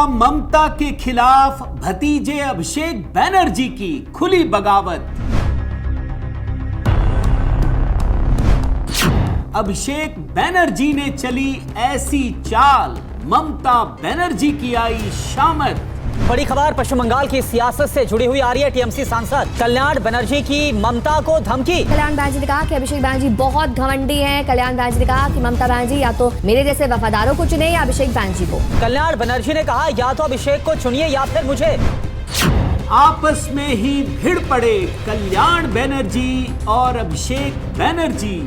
ममता के खिलाफ भतीजे अभिषेक बैनर्जी की खुली बगावत। अभिषेक बैनर्जी ने चली ऐसी चाल, ममता बैनर्जी की आई शामत। बड़ी खबर पश्चिम बंगाल की सियासत से जुड़ी हुई आ रही है। टीएमसी सांसद कल्याण बनर्जी की ममता को धमकी। कल्याण बनर्जी ने कहा कि अभिषेक बनर्जी बहुत घमंडी हैं। कल्याण बनर्जी ने कहा कि ममता बनर्जी या तो मेरे जैसे वफादारों को चुने या अभिषेक बनर्जी को। कल्याण बनर्जी ने कहा या तो अभिषेक को चुनिए या फिर मुझे। आपस में ही भिड़ पड़े कल्याण बनर्जी और अभिषेक बनर्जी।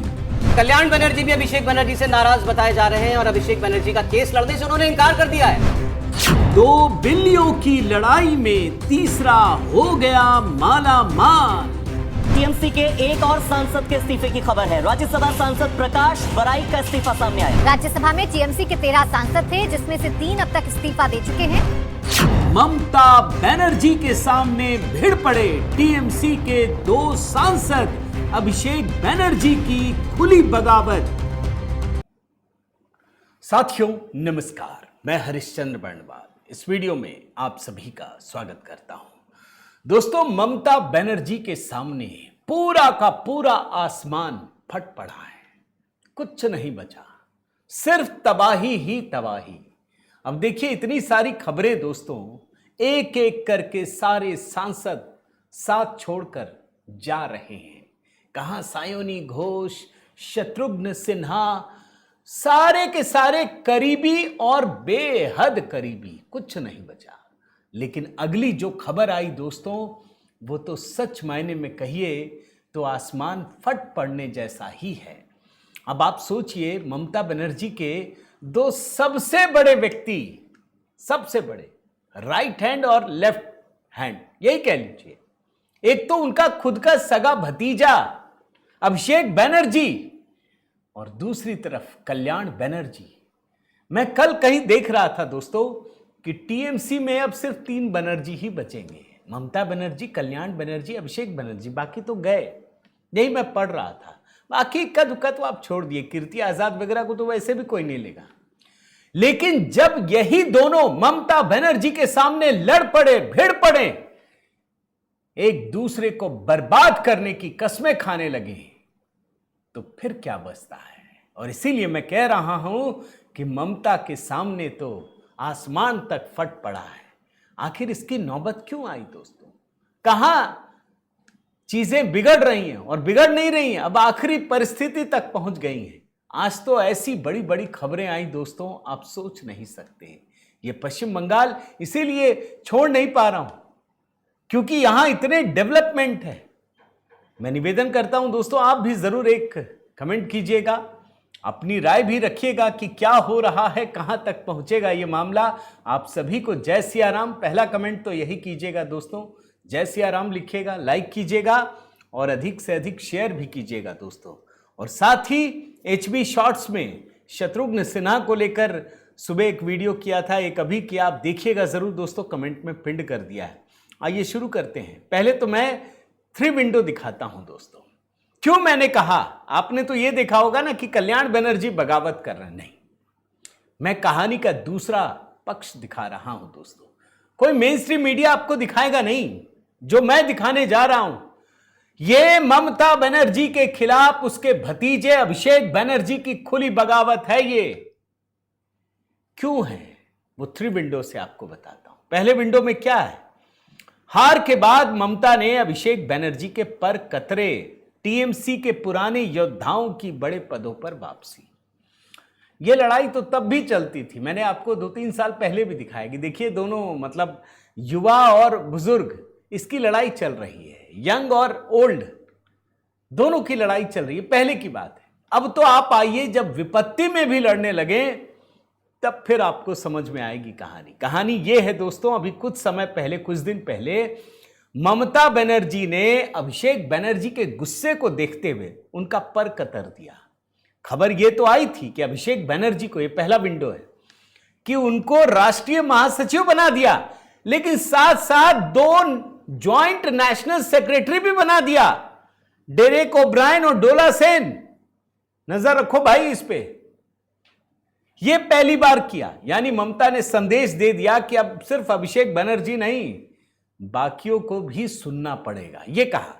कल्याण बनर्जी भी अभिषेक बनर्जी से नाराज बताए जा रहे हैं और अभिषेक बनर्जी का केस लड़ने से उन्होंने इनकार कर दिया है। दो बिल्लियों की लड़ाई में तीसरा हो गया माला माल। टीएमसी के एक और सांसद के इस्तीफे की खबर है। राज्यसभा सांसद प्रकाश बराई का इस्तीफा सामने आया। राज्यसभा में टीएमसी के 13 सांसद थे, जिसमें से 3 अब तक इस्तीफा दे चुके हैं। ममता बनर्जी के सामने भिड़ पड़े टीएमसी के 2 सांसद। अभिषेक बनर्जी की खुली बगावत। साथियों नमस्कार, मैं हरिश्चंद्र बर्णवाल इस वीडियो में आप सभी का स्वागत करता हूं। दोस्तों, ममता बनर्जी के सामने पूरा का पूरा आसमान फट पड़ा है। कुछ नहीं बचा, सिर्फ तबाही ही तबाही। अब देखिए, इतनी सारी खबरें दोस्तों, एक एक करके सारे सांसद साथ छोड़कर जा रहे हैं। कहां सायोनी घोष, शत्रुघ्न सिन्हा, सारे के सारे करीबी और बेहद करीबी, कुछ नहीं बचा। लेकिन अगली जो खबर आई दोस्तों, वो तो सच मायने में कहिए तो आसमान फट पड़ने जैसा ही है। अब आप सोचिए, ममता बनर्जी के 2 सबसे बड़े व्यक्ति, सबसे बड़े राइट हैंड और लेफ्ट हैंड, यही कह लीजिए। एक तो उनका खुद का सगा भतीजा अभिषेक बनर्जी और दूसरी तरफ कल्याण बनर्जी। मैं कल कहीं देख रहा था दोस्तों कि टीएमसी में अब सिर्फ 3 बनर्जी ही बचेंगे। ममता बनर्जी, कल्याण बनर्जी, अभिषेक बनर्जी, बाकी तो गए। यही मैं पढ़ रहा था। बाकी इक्का दुक्का तो आप छोड़ दिए, कीर्ति आजाद वगैरह को तो वैसे भी कोई नहीं लेगा। लेकिन जब यही दोनों ममता बनर्जी के सामने लड़ पड़े, भिड़ पड़े, एक दूसरे को बर्बाद करने की कस्में खाने लगे, तो फिर क्या बचता है। और इसीलिए मैं कह रहा हूं कि ममता के सामने तो आसमान तक फट पड़ा है। आखिर इसकी नौबत क्यों आई दोस्तों? कहां चीजें बिगड़ रही हैं और बिगड़ नहीं रही हैं, अब आखिरी परिस्थिति तक पहुंच गई हैं। आज तो ऐसी बड़ी बड़ी खबरें आई दोस्तों, आप सोच नहीं सकते। ये पश्चिम बंगाल इसीलिए छोड़ नहीं पा रहा हूं क्योंकि यहां इतने डेवलपमेंट है। मैं निवेदन करता हूं दोस्तों, आप भी जरूर एक कमेंट कीजिएगा, अपनी राय भी रखिएगा कि क्या हो रहा है, कहां तक पहुंचेगा ये मामला। आप सभी को जय सिया राम। पहला कमेंट तो यही कीजिएगा दोस्तों, जय सिया राम लिखिएगा, लाइक कीजिएगा और अधिक से अधिक शेयर भी कीजिएगा दोस्तों। और साथ ही HB शॉर्ट्स में शत्रुघ्न सिन्हा को लेकर सुबह एक वीडियो किया था, एक अभी किया, आप देखिएगा जरूर दोस्तों, कमेंट में पिन कर दिया है। आइए शुरू करते हैं। पहले तो मैं 3 विंडो दिखाता हूं दोस्तों। क्यों मैंने कहा, आपने तो यह देखा होगा ना कि कल्याण बनर्जी बगावत कर रहे, नहीं, मैं कहानी का दूसरा पक्ष दिखा रहा हूं दोस्तों। कोई मेन स्ट्रीम मीडिया आपको दिखाएगा नहीं, जो मैं दिखाने जा रहा हूं। यह ममता बनर्जी के खिलाफ उसके भतीजे अभिषेक बनर्जी की खुली बगावत है। ये क्यों है वो 3 विंडो से आपको बताता हूं। पहले विंडो में क्या है, हार के बाद ममता ने अभिषेक बनर्जी के पर कतरे, टीएमसी के पुराने योद्धाओं की बड़े पदों पर वापसी। यह लड़ाई तो तब भी चलती थी, मैंने आपको 2-3 साल पहले भी दिखाया कि देखिए दोनों, मतलब युवा और बुजुर्ग, इसकी लड़ाई चल रही है। यंग और ओल्ड दोनों की लड़ाई चल रही है, पहले की बात है। अब तो आप आइए, जब विपत्ति में भी लड़ने लगे तब फिर आपको समझ में आएगी कहानी। कहानी यह है दोस्तों, अभी कुछ समय पहले, कुछ दिन पहले ममता बनर्जी ने अभिषेक बनर्जी के गुस्से को देखते हुए उनका पर कतर दिया। खबर यह तो आई थी कि अभिषेक बनर्जी को, यह पहला विंडो है, कि उनको राष्ट्रीय महासचिव बना दिया, लेकिन साथ साथ 2 ज्वाइंट नेशनल सेक्रेटरी भी बना दिया, डेरेक ओब्रायन और डोला सेन। नजर रखो भाई इस पे। ये पहली बार किया, यानी ममता ने संदेश दे दिया कि अब सिर्फ अभिषेक बनर्जी नहीं, बाकियों को भी सुनना पड़ेगा। ये कहा,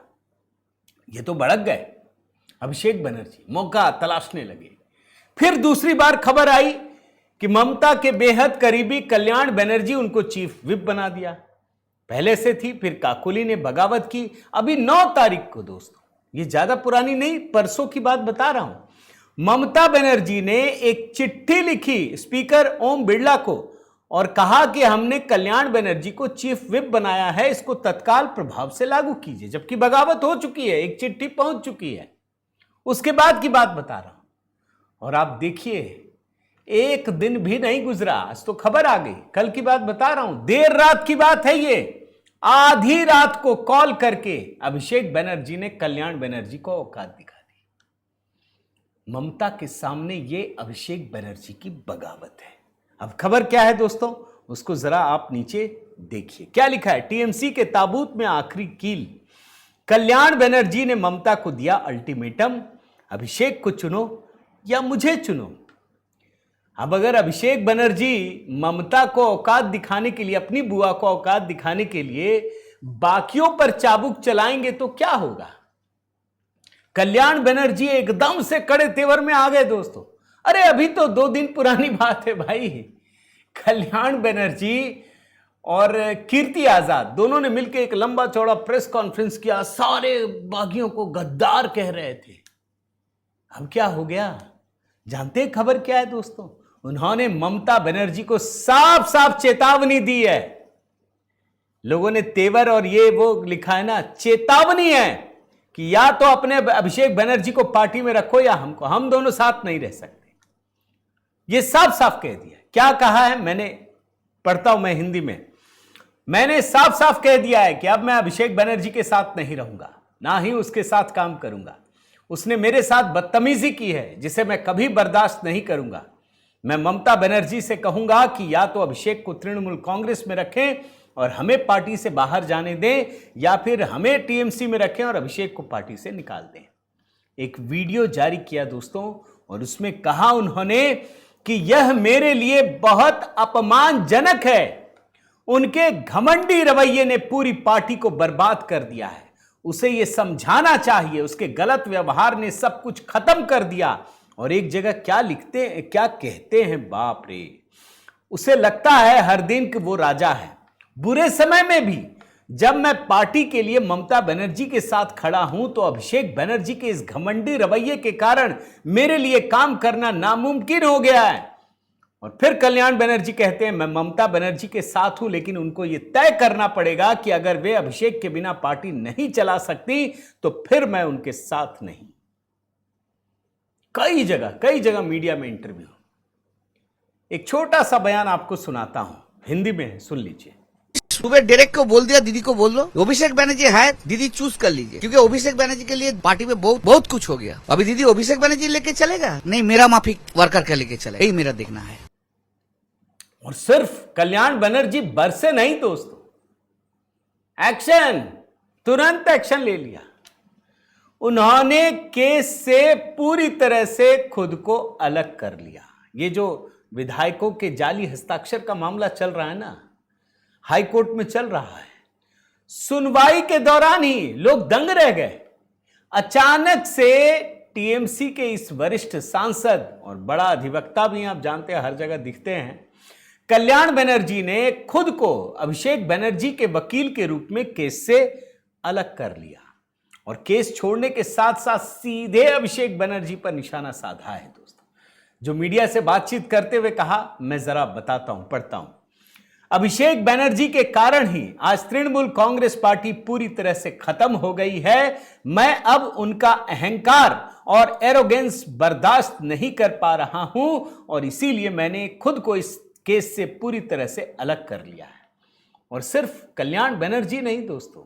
ये तो भड़क गए अभिषेक बनर्जी, मौका तलाशने लगे। फिर दूसरी बार खबर आई कि ममता के बेहद करीबी कल्याण बनर्जी उनको चीफ विप बना दिया। पहले से थी, फिर काकोली ने बगावत की। अभी 9 तारीख को दोस्तों, ये ज्यादा पुरानी नहीं, परसों की बात बता रहा हूं, ममता बनर्जी ने एक चिट्ठी लिखी स्पीकर ओम बिरला को और कहा कि हमने कल्याण बनर्जी को चीफ विप बनाया है, इसको तत्काल प्रभाव से लागू कीजिए। जबकि बगावत हो चुकी है, एक चिट्ठी पहुंच चुकी है। उसके बाद की बात बता रहा हूं। और आप देखिए, एक दिन भी नहीं गुजरा, आज तो खबर आ गई। कल की बात बता रहा हूं, देर रात की बात है ये, आधी रात को कॉल करके अभिषेक बनर्जी ने कल्याण बनर्जी को औकात दिखा दी। ममता के सामने ये अभिषेक बनर्जी की बगावत है। अब खबर क्या है दोस्तों, उसको जरा आप नीचे देखिए क्या लिखा है। टीएमसी के ताबूत में आखिरी कील, कल्याण बनर्जी ने ममता को दिया अल्टीमेटम, अभिषेक को चुनो या मुझे चुनो। अब अगर अभिषेक बनर्जी ममता को औकात दिखाने के लिए, अपनी बुआ को औकात दिखाने के लिए बाकियों पर चाबुक चलाएंगे तो क्या होगा। कल्याण बनर्जी एकदम से कड़े तेवर में आ गए दोस्तों। अरे अभी तो 2 दिन पुरानी बात है भाई, कल्याण बनर्जी और कीर्ति आजाद दोनों ने मिलकर एक लंबा चौड़ा प्रेस कॉन्फ्रेंस किया, सारे बागियों को गद्दार कह रहे थे। अब क्या हो गया जानते हैं खबर क्या है दोस्तों, उन्होंने ममता बनर्जी को साफ साफ चेतावनी दी है। लोगों ने तेवर और ये वो लिखा है ना, चेतावनी है कि या तो अपने अभिषेक बनर्जी को पार्टी में रखो या हमको, हम दोनों साथ नहीं रह सकते। ये साफ साफ कह दिया। क्या कहा है, मैंने पढ़ता हूं मैं हिंदी में, मैंने साफ साफ कह दिया है कि अब मैं अभिषेक बनर्जी के साथ नहीं रहूंगा, ना ही उसके साथ काम करूंगा। उसने मेरे साथ बदतमीजी की है जिसे मैं कभी बर्दाश्त नहीं करूंगा। मैं ममता बनर्जी से कहूंगा कि या तो अभिषेक को तृणमूल कांग्रेस में रखें और हमें पार्टी से बाहर जाने दें, या फिर हमें टीएमसी में रखें और अभिषेक को पार्टी से निकाल दें। एक वीडियो जारी किया दोस्तों और उसमें कहा उन्होंने कि यह मेरे लिए बहुत अपमानजनक है। उनके घमंडी रवैये ने पूरी पार्टी को बर्बाद कर दिया है। उसे यह समझाना चाहिए, उसके गलत व्यवहार ने सब कुछ खत्म कर दिया। और एक जगह क्या लिखते हैं, क्या कहते हैं, बाप रे, उसे लगता है हर दिन कि वो राजा है। बुरे समय में भी जब मैं पार्टी के लिए ममता बनर्जी के साथ खड़ा हूं तो अभिषेक बनर्जी के इस घमंडी रवैये के कारण मेरे लिए काम करना नामुमकिन हो गया है। और फिर कल्याण बनर्जी कहते हैं मैं ममता बनर्जी के साथ हूं, लेकिन उनको यह तय करना पड़ेगा कि अगर वे अभिषेक के बिना पार्टी नहीं चला सकती तो फिर मैं उनके साथ नहीं। कई जगह मीडिया में इंटरव्यू। एक छोटा सा बयान आपको सुनाता हूं, हिंदी में है, सुन लीजिए। सुबह डायरेक्ट को बोल दिया दीदी को बोल लो अभिषेक बनर्जी है, दीदी चूज कर लीजिए, क्योंकि अभिषेक बनर्जी के लिए पार्टी में बहुत कुछ हो गया। अभी दीदी अभिषेक बनर्जी लेके चलेगा नहीं, मेरा माफिक वर्कर का लेके चलेगा, यही मेरा देखना है। और सिर्फ कल्याण बनर्जी बरसे नहीं दोस्तों, एक्शन, तुरंत एक्शन ले लिया। उन्होंने केस से पूरी तरह से खुद को अलग कर लिया। ये जो विधायकों के जाली हस्ताक्षर का मामला चल रहा है ना, हाई कोर्ट में चल रहा है, सुनवाई के दौरान ही लोग दंग रह गए। अचानक से टीएमसी के इस वरिष्ठ सांसद और बड़ा अधिवक्ता भी आप जानते हैं हर जगह दिखते हैं, कल्याण बनर्जी ने खुद को अभिषेक बनर्जी के वकील के रूप में केस से अलग कर लिया और केस छोड़ने के साथ साथ सीधे अभिषेक बनर्जी पर निशाना साधा है दोस्तों। जो मीडिया से बातचीत करते हुए कहा, मैं जरा बताता हूं, पढ़ता हूं। अभिषेक बनर्जी के कारण ही आज तृणमूल कांग्रेस पार्टी पूरी तरह से खत्म हो गई है। मैं अब उनका अहंकार और एरोगेंस बर्दाश्त नहीं कर पा रहा हूं और इसीलिए मैंने खुद को इस केस से पूरी तरह से अलग कर लिया है। और सिर्फ कल्याण बनर्जी नहीं दोस्तों,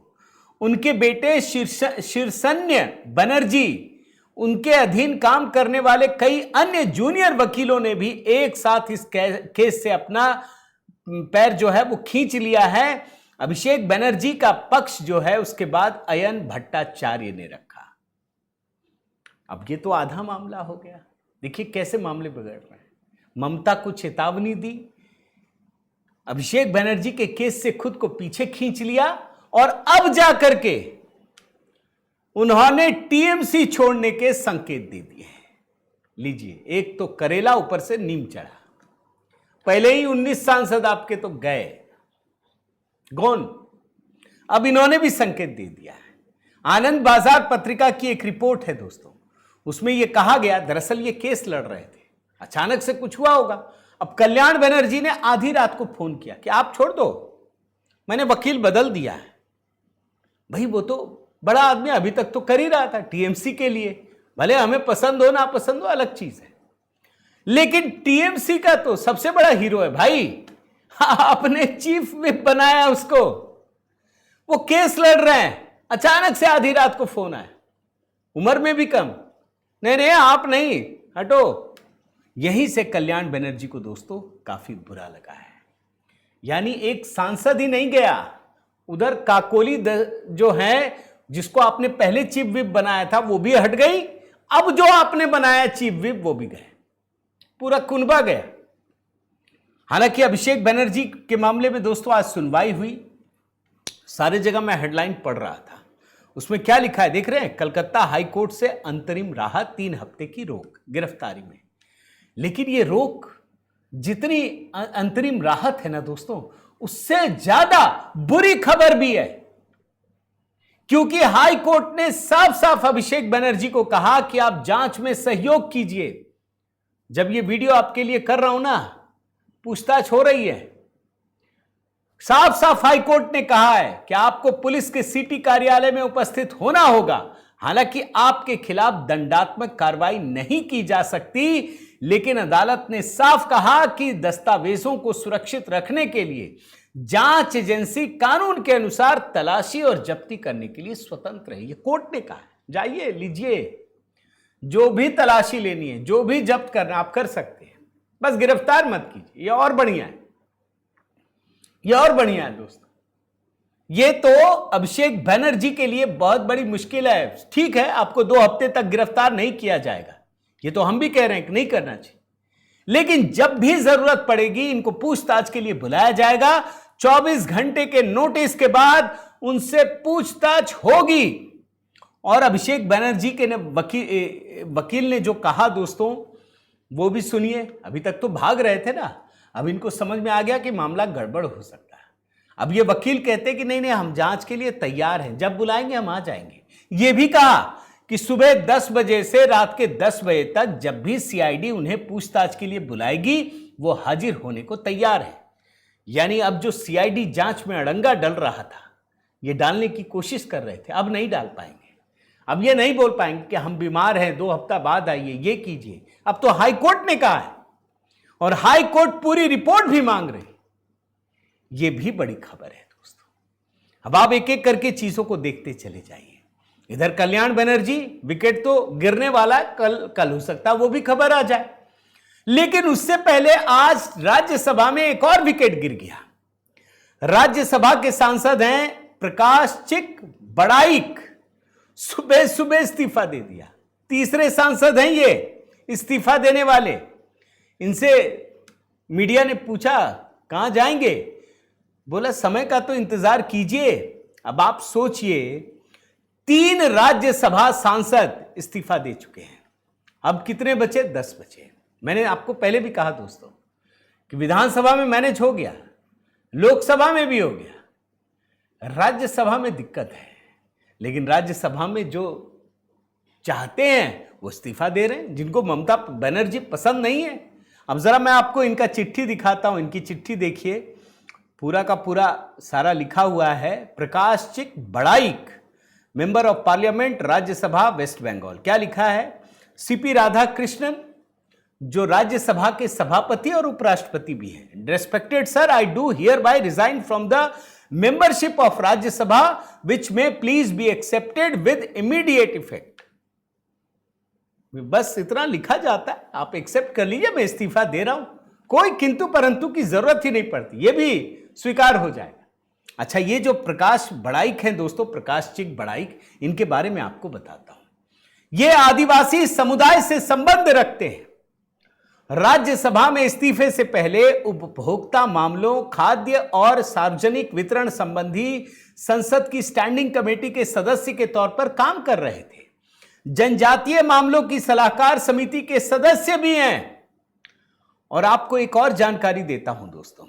उनके बेटे शीर्षन्य बनर्जी, उनके अधीन काम करने वाले कई अन्य जूनियर वकीलों ने भी एक साथ इस केस से अपना पैर जो है वो खींच लिया है। अभिषेक बनर्जी का पक्ष जो है उसके बाद अयन भट्टाचार्य ने रखा। अब ये तो आधा मामला हो गया। देखिए कैसे मामले बिगड़ रहे हैं। ममता को चेतावनी दी, अभिषेक बनर्जी के केस से खुद को पीछे खींच लिया और अब जाकर के उन्होंने टीएमसी छोड़ने के संकेत दे दिए। लीजिए, एक तो करेला ऊपर से नीम चढ़ा। पहले ही 19 सांसद आपके तो गए, गौन। अब इन्होंने भी संकेत दे दिया है। आनंद बाजार पत्रिका की एक रिपोर्ट है दोस्तों, उसमें यह कहा गया, दरअसल ये केस लड़ रहे थे, अचानक से कुछ हुआ होगा। अब कल्याण बनर्जी ने आधी रात को फोन किया कि आप छोड़ दो, मैंने वकील बदल दिया है। भाई वो तो बड़ा आदमी अभी तक तो कर ही रहा था टीएमसी के लिए, भले हमें पसंद हो ना पसंद हो अलग चीज है, लेकिन टीएमसी का तो सबसे बड़ा हीरो है भाई। आपने चीफ व्हिप बनाया उसको, वो केस लड़ रहे हैं, अचानक से आधी रात को फोन आया, उम्र में भी कम, नहीं आप नहीं, हटो। यहीं से कल्याण बनर्जी को दोस्तों काफी बुरा लगा है। यानी एक सांसद ही नहीं गया, उधर काकोली जो है, जिसको आपने पहले चीफ व्हिप बनाया था, वो भी हट गई। अब जो आपने बनाया चीफ व्हिप वो भी गए, पूरा कुनबा गया। हालांकि अभिषेक बनर्जी के मामले में दोस्तों आज सुनवाई हुई, सारे जगह मैं हेडलाइन पढ़ रहा था, उसमें क्या लिखा है देख रहे हैं, कलकत्ता हाई कोर्ट से अंतरिम राहत, 3 हफ्ते की रोक गिरफ्तारी में। लेकिन ये रोक जितनी अंतरिम राहत है ना दोस्तों, उससे ज्यादा बुरी खबर भी है, क्योंकि हाई कोर्ट ने साफ साफ अभिषेक बनर्जी को कहा कि आप जांच में सहयोग कीजिए। जब ये वीडियो आपके लिए कर रहा हूं ना, पूछताछ हो रही है, साफ साफ हाई कोर्ट ने कहा है कि आपको पुलिस के सिटी कार्यालय में उपस्थित होना होगा। हालांकि आपके खिलाफ दंडात्मक कार्रवाई नहीं की जा सकती, लेकिन अदालत ने साफ कहा कि दस्तावेजों को सुरक्षित रखने के लिए जांच एजेंसी कानून के अनुसार तलाशी और जब्ती करने के लिए स्वतंत्र है। ये कोर्ट ने कहा है, जाइए लीजिए, जो भी तलाशी लेनी है, जो भी जब्त करना आप कर सकते हैं, बस गिरफ्तार मत कीजिए। ये और बढ़िया है, ये और बढ़िया है दोस्तों। ये तो अभिषेक बनर्जी के लिए बहुत बड़ी मुश्किल है। ठीक है, आपको 2 हफ्ते तक गिरफ्तार नहीं किया जाएगा, ये तो हम भी कह रहे हैं कि नहीं करना चाहिए, लेकिन जब भी जरूरत पड़ेगी इनको पूछताछ के लिए बुलाया जाएगा। 24 घंटे के नोटिस के बाद उनसे पूछताछ होगी। और अभिषेक बनर्जी के वकील ने जो कहा दोस्तों, वो भी सुनिए। अभी तक तो भाग रहे थे ना, अब इनको समझ में आ गया कि मामला गड़बड़ हो सकता है। अब ये वकील कहते कि नहीं हम जांच के लिए तैयार हैं, जब बुलाएंगे हम आ जाएंगे। ये भी कहा कि सुबह 10 बजे से रात के 10 बजे तक जब भी सीआईडी उन्हें पूछताछ के लिए बुलाएगी, वो हाजिर होने को तैयार है। यानी अब जो सीआईडी जांच में अड़ंगा डल रहा था, ये डालने की कोशिश कर रहे थे, अब नहीं डाल पाएंगे। अब ये नहीं बोल पाएंगे कि हम बीमार हैं, 2 हफ्ता बाद आइए, ये कीजिए। अब तो हाई कोर्ट ने कहा है और हाई कोर्ट पूरी रिपोर्ट भी मांग रही। ये भी बड़ी खबर है दोस्तों। अब आप एक एक करके चीजों को देखते चले जाइए। इधर कल्याण बनर्जी, विकेट तो गिरने वाला है, कल हो सकता है वो भी खबर आ जाए, लेकिन उससे पहले आज राज्यसभा में एक और विकेट गिर गया। राज्यसभा के सांसद हैं प्रकाश चिक बड़ाइक, सुबह सुबह इस्तीफा दे दिया। तीसरे सांसद हैं ये इस्तीफा देने वाले। इनसे मीडिया ने पूछा कहां जाएंगे, बोला समय का तो इंतजार कीजिए। अब आप सोचिए, 3 राज्यसभा सांसद इस्तीफा दे चुके हैं, अब कितने बचे? 10 बचे। मैंने आपको पहले भी कहा दोस्तों कि विधानसभा में मैनेज हो गया, लोकसभा में भी हो गया, राज्यसभा में दिक्कत है। लेकिन राज्यसभा में जो चाहते हैं वो इस्तीफा दे रहे हैं, जिनको ममता बनर्जी पसंद नहीं है। अब जरा मैं आपको इनका चिट्ठी दिखाता हूं। इनकी चिट्ठी देखिए, पूरा का पूरा सारा लिखा हुआ है। Prakash Chik Baraik, member of parliament, Rajya Sabha, West Bengal. क्या लिखा है? सीपी राधाकृष्णन, जो राज्यसभा के सभापति और उपराष्ट्रपति भी हैं। Respected sir, I do hereby resign from the membership of Rajya Sabha which may please be accepted with immediate effect. बस इतना लिखा जाता है, आप एक्सेप्ट कर लीजिए, मैं इस्तीफा दे रहा हूं, कोई किंतु परंतु की जरूरत ही नहीं पड़ती, ये भी स्वीकार हो जाएगा। अच्छा, ये जो प्रकाश बड़ाइक हैं दोस्तों, प्रकाश चिक बड़ाइक, इनके बारे में आपको बताता हूं। ये आदिवासी समुदाय से संबंध रखते हैं राज्यसभा में इस्तीफे से पहले उपभोक्ता मामलों, खाद्य और सार्वजनिक वितरण संबंधी संसद की स्टैंडिंग कमेटी के सदस्य के तौर पर काम कर रहे थे। जनजातीय मामलों की सलाहकार समिति के सदस्य भी हैं। और आपको एक और जानकारी देता हूं दोस्तों,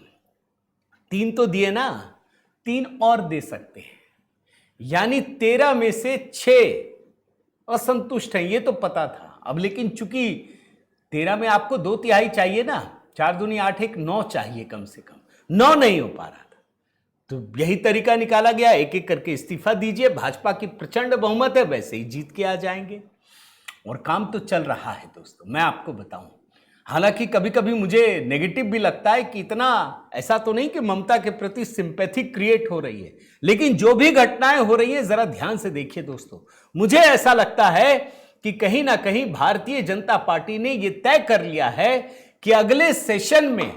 3 तो दिए ना, 3 और दे सकते हैं, यानी 13 में से 6 असंतुष्ट हैं। ये तो पता था, अब लेकिन चूंकि 13 में आपको 2/3 चाहिए ना, 4 दूनी 8, 1 9 चाहिए कम से कम, 9 नहीं हो पा रहा था, तो यही तरीका निकाला गया, एक एक करके इस्तीफा दीजिए, भाजपा की प्रचंड बहुमत है, वैसे ही जीत के आ जाएंगे। और काम तो चल रहा है दोस्तों, मैं आपको बताऊं। हालांकि कभी कभी मुझे नेगेटिव भी लगता है कि इतना ऐसा तो नहीं कि ममता के प्रति सिंपैथी क्रिएट हो रही है, लेकिन जो भी घटनाएं हो रही हैं जरा ध्यान से देखिए दोस्तों। मुझे ऐसा लगता है कि कहीं ना कहीं भारतीय जनता पार्टी ने यह तय कर लिया है कि अगले सेशन में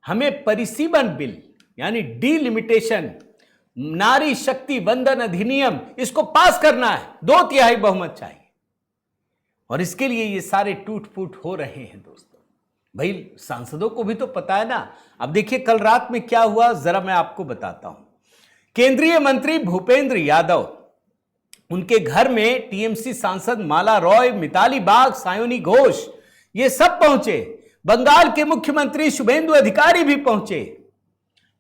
हमें परिसीमन बिल यानी डीलिमिटेशन, नारी शक्ति वंदन अधिनियम, इसको पास करना है, 2/3 बहुमत चाहिए। और इसके लिए ये सारे टूट फूट हो रहे हैं दोस्तों। भाई सांसदों को भी तो पता है ना। अब देखिए कल रात में क्या हुआ, जरा मैं आपको बताता हूं। केंद्रीय मंत्री भूपेंद्र यादव, उनके घर में टीएमसी सांसद माला रॉय, मिताली बाग, सायोनी घोष, ये सब पहुंचे। बंगाल के मुख्यमंत्री शुभेंदु अधिकारी भी पहुंचे।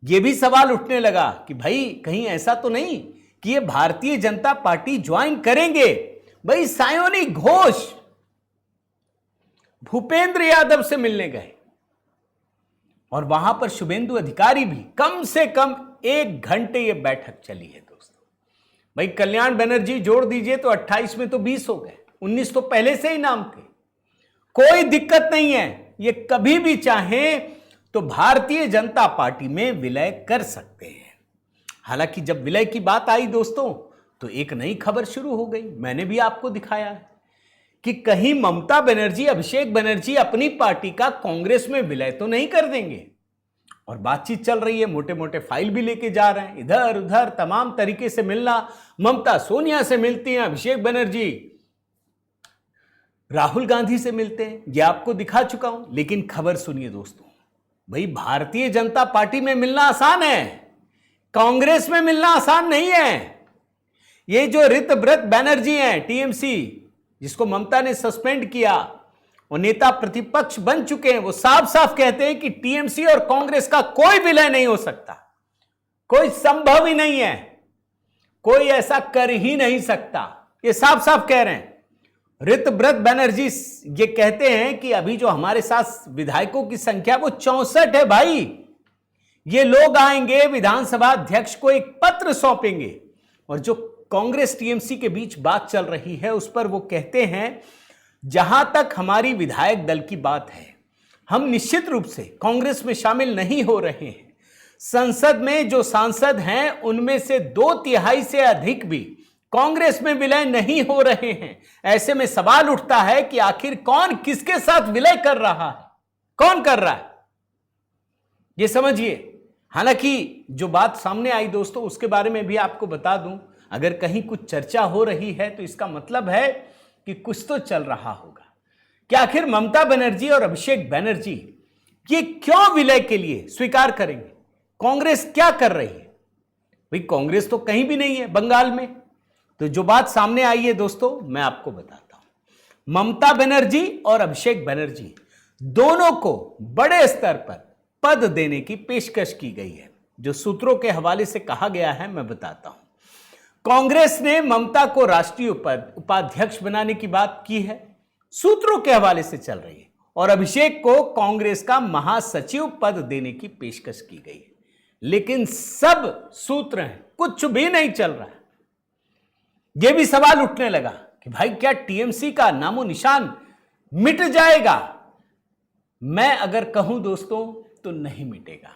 ये भी सवाल उठने लगा कि भाई कहीं ऐसा तो नहीं कि ये भारतीय जनता पार्टी ज्वाइन करेंगे। भाई सायोनी घोष भूपेंद्र यादव से मिलने गए और वहां पर शुभेंदु अधिकारी भी, कम से कम 1 घंटे ये बैठक चली है दोस्तों। भाई कल्याण बनर्जी जोड़ दीजिए तो 28 में तो 20 हो गए, 19 तो पहले से ही नाम थे। कोई दिक्कत नहीं है, ये कभी भी चाहें तो भारतीय जनता पार्टी में विलय कर सकते हैं। हालांकि जब विलय की बात आई दोस्तों तो एक नई खबर शुरू हो गई, मैंने भी आपको दिखाया है कि कहीं ममता बनर्जी, अभिषेक बनर्जी अपनी पार्टी का कांग्रेस में विलय तो नहीं कर देंगे। और बातचीत चल रही है, मोटे मोटे फाइल भी लेके जा रहे हैं, इधर उधर तमाम तरीके से मिलना। ममता सोनिया से मिलती हैं, अभिषेक बनर्जी राहुल गांधी से मिलते हैं, ये आपको दिखा चुका हूं। लेकिन खबर सुनिए दोस्तों, भाई भारतीय जनता पार्टी में मिलना आसान है, कांग्रेस में मिलना आसान नहीं है। ये जो ऋतव्रत बैनर्जी हैं, टीएमसी, जिसको ममता ने सस्पेंड किया, वो नेता प्रतिपक्ष बन चुके हैं, वो साफ साफ कहते हैं कि टीएमसी और कांग्रेस का कोई विलय नहीं हो सकता, कोई संभव ही नहीं है, कोई ऐसा कर ही नहीं सकता। ये साफ साफ कह रहे हैं। ऋतव्रत बैनर्जी ये कहते हैं कि अभी जो हमारे साथ विधायकों की संख्या वो 64 है भाई। ये लोग आएंगे, विधानसभा अध्यक्ष को एक पत्र सौंपेंगे, और जो कांग्रेस टीएमसी के बीच बात चल रही है उस पर वो कहते हैं, जहां तक हमारी विधायक दल की बात है, हम निश्चित रूप से कांग्रेस में शामिल नहीं हो रहे हैं। संसद में जो सांसद हैं उनमें से 2/3 से अधिक भी कांग्रेस में विलय नहीं हो रहे हैं। ऐसे में सवाल उठता है कि आखिर कौन किसके साथ विलय कर रहा है, कौन कर रहा है, ये समझिए। हालांकि जो बात सामने आई दोस्तों उसके बारे में भी आपको बता दूं, अगर कहीं कुछ चर्चा हो रही है तो इसका मतलब है कि कुछ तो चल रहा होगा कि आखिर ममता बनर्जी और अभिषेक बनर्जी ये क्यों विलय के लिए स्वीकार करेंगे। कांग्रेस क्या कर रही है? भाई कांग्रेस तो कहीं भी नहीं है बंगाल में। तो जो बात सामने आई है दोस्तों मैं आपको बताता हूं। ममता बनर्जी और अभिषेक बनर्जी दोनों को बड़े स्तर पर पद देने की पेशकश की गई है। जो सूत्रों के हवाले से कहा गया है मैं बताता हूं। कांग्रेस ने ममता को राष्ट्रीय उपाध्यक्ष बनाने की बात की है, सूत्रों के हवाले से चल रही है, और अभिषेक को कांग्रेस का महासचिव पद देने की पेशकश की गई है। लेकिन सब सूत्र हैं, कुछ भी नहीं चल रहा है। यह भी सवाल उठने लगा कि भाई क्या टीएमसी का नामो निशान मिट जाएगा? मैं अगर कहूं दोस्तों तो नहीं मिटेगा,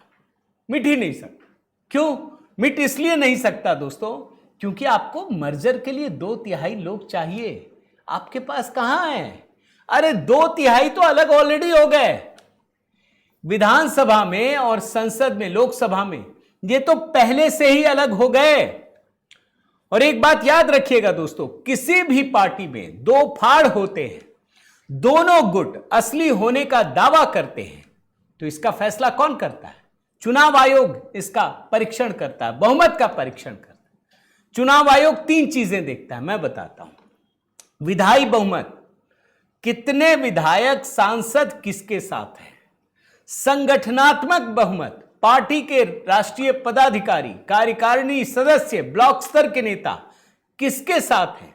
मिट ही नहीं सकता। क्यों मिट इसलिए नहीं सकता दोस्तों, क्योंकि आपको मर्जर के लिए 2/3 लोग चाहिए। आपके पास कहां है? अरे 2/3 तो अलग ऑलरेडी हो गए विधानसभा में और संसद में, लोकसभा में, ये तो पहले से ही अलग हो गए। और एक बात याद रखिएगा दोस्तों, किसी भी पार्टी में 2 फाड़ होते हैं। दोनों गुट असली होने का दावा करते हैं, तो इसका फैसला कौन करता है? चुनाव आयोग इसका परीक्षण करता है, बहुमत का परीक्षण करता है। चुनाव आयोग 3 चीजें देखता है, मैं बताता हूं। विधायी बहुमत, कितने विधायक सांसद किसके साथ हैं। संगठनात्मक बहुमत, पार्टी के राष्ट्रीय पदाधिकारी, कार्यकारिणी सदस्य, ब्लॉक स्तर के नेता किसके साथ हैं।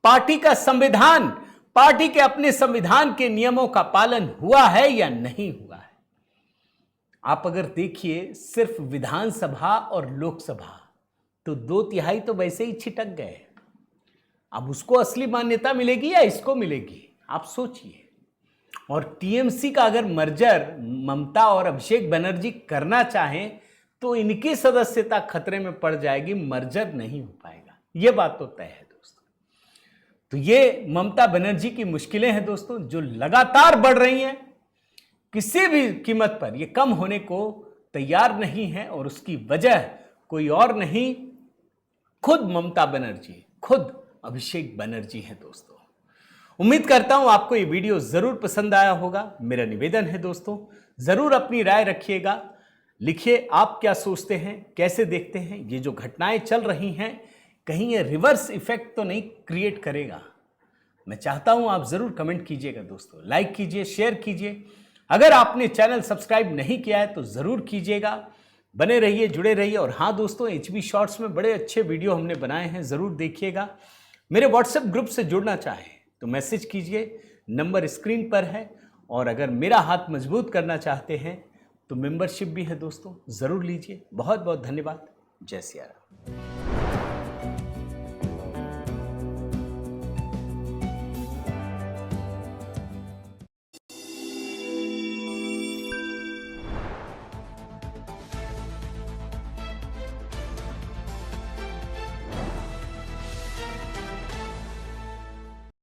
पार्टी का संविधान, पार्टी के अपने संविधान के नियमों का पालन हुआ है या नहीं हुआ है। आप अगर देखिए सिर्फ विधानसभा और लोकसभा, तो 2/3 तो वैसे ही छिटक गए। अब उसको असली मान्यता मिलेगी या इसको मिलेगी, आप सोचिए। और टीएमसी का अगर मर्जर ममता और अभिषेक बनर्जी करना चाहें तो इनकी सदस्यता खतरे में पड़ जाएगी, मर्जर नहीं हो पाएगा। यह बात तो तय है दोस्तों। तो ये ममता बनर्जी की मुश्किलें हैं दोस्तों, जो लगातार बढ़ रही हैं। किसी भी कीमत पर ये कम होने को तैयार नहीं है, और उसकी वजह कोई और नहीं, खुद ममता बनर्जी, खुद अभिषेक बनर्जी है दोस्तों। उम्मीद करता हूं आपको ये वीडियो जरूर पसंद आया होगा। मेरा निवेदन है दोस्तों, जरूर अपनी राय रखिएगा, लिखिए आप क्या सोचते हैं, कैसे देखते हैं ये जो घटनाएं चल रही हैं, कहीं ये रिवर्स इफेक्ट तो नहीं क्रिएट करेगा। मैं चाहता हूं आप जरूर कमेंट कीजिएगा दोस्तों, लाइक कीजिए, शेयर कीजिए। अगर आपने चैनल सब्सक्राइब नहीं किया है तो जरूर कीजिएगा। बने रहिए, जुड़े रहिए। और हाँ दोस्तों, HB शॉर्ट्स में बड़े अच्छे वीडियो हमने बनाए हैं, जरूर देखिएगा। मेरे व्हाट्सएप ग्रुप से जुड़ना चाहें तो मैसेज कीजिए, नंबर स्क्रीन पर है। और अगर मेरा हाथ मजबूत करना चाहते हैं तो मेंबरशिप भी है दोस्तों, जरूर लीजिए। बहुत बहुत धन्यवाद। जय सिया राम।